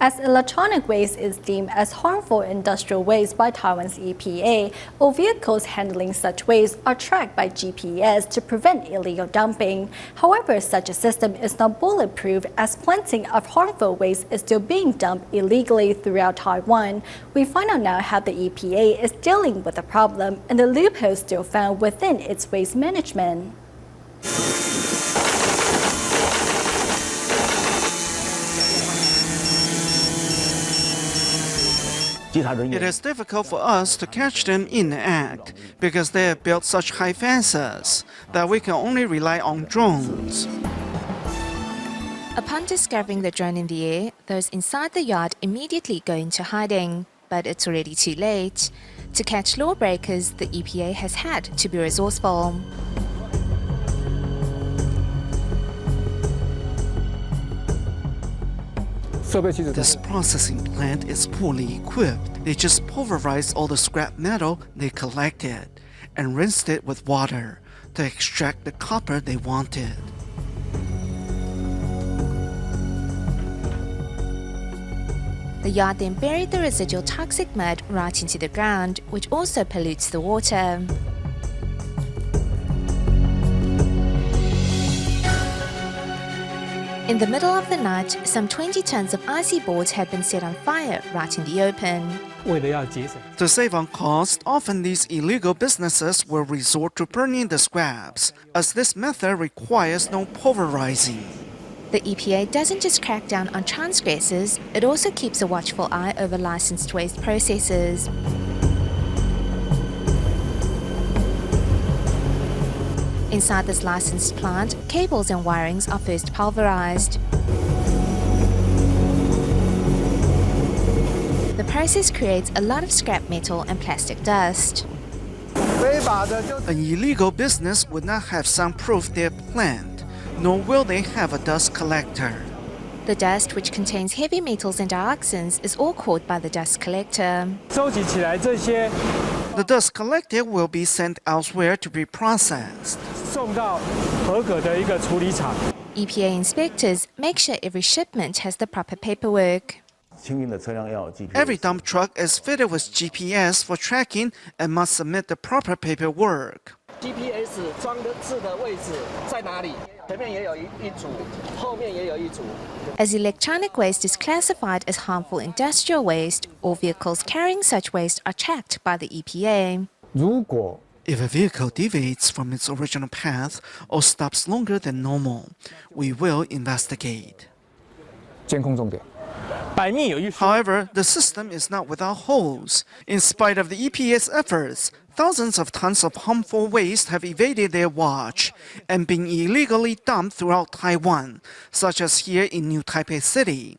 As electronic waste is deemed as harmful industrial waste by Taiwan's EPA, all vehicles handling such waste are tracked by GPS to prevent illegal dumping. However, such a system is not bulletproof as plenty of harmful waste is still being dumped illegally throughout Taiwan. We find out now how the EPA is dealing with the problem and the loopholes still found within its waste management. It is difficult for us to catch them in the act because they have built such high fences that we can only rely on drones. Upon discovering the drone in the air, those inside the yard immediately go into hiding, but it's already too late. To catch lawbreakers, the EPA has had to be resourceful. This processing plant is poorly equipped. They just pulverized all the scrap metal they collected and rinsed it with water to extract the copper they wanted. The yard then buried the residual toxic mud right into the ground, which also pollutes the water. In the middle of the night, some 20 tons of icy boards had been set on fire right in the open. To save on cost, often these illegal businesses will resort to burning the scraps, as this method requires no pulverizing. The EPA doesn't just crack down on transgressors, it also keeps a watchful eye over licensed waste processors. Inside this licensed plant, cables and wirings are first pulverized. The process creates a lot of scrap metal and plastic dust. An illegal business would not have soundproofed their plant, nor will they have a dust collector. The dust, which contains heavy metals and dioxins, is all caught by the dust collector. The dust collected will be sent elsewhere to be processed. EPA inspectors make sure every shipment has the proper paperwork. Every dump truck is fitted with GPS for tracking and must submit the proper paperwork. As electronic waste is classified as harmful industrial waste, all vehicles carrying such waste are tracked by the EPA. If a vehicle deviates from its original path or stops longer than normal, we will investigate. However, the system is not without holes. In spite of the EPA's efforts, thousands of tons of harmful waste have evaded their watch and been illegally dumped throughout Taiwan, such as here in New Taipei City.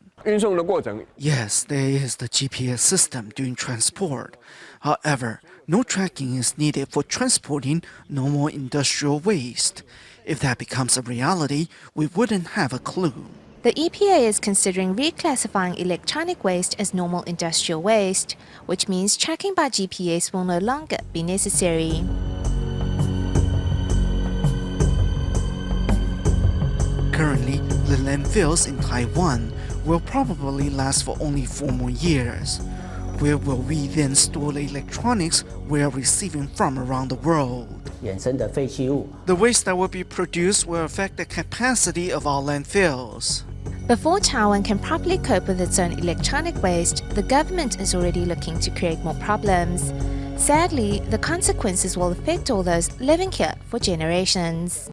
Yes, there is the GPS system during transport. However, no tracking is needed for transporting normal industrial waste. If that becomes a reality, we wouldn't have a clue. The EPA is considering reclassifying electronic waste as normal industrial waste, which means tracking by GPS will no longer be necessary. Currently, the landfills in Taiwan will probably last for only 4 more years. Where will we then store the electronics we are receiving from around the world? The waste that will be produced will affect the capacity of our landfills. Before Taiwan can properly cope with its own electronic waste, the government is already looking to create more problems. Sadly, the consequences will affect all those living here for generations.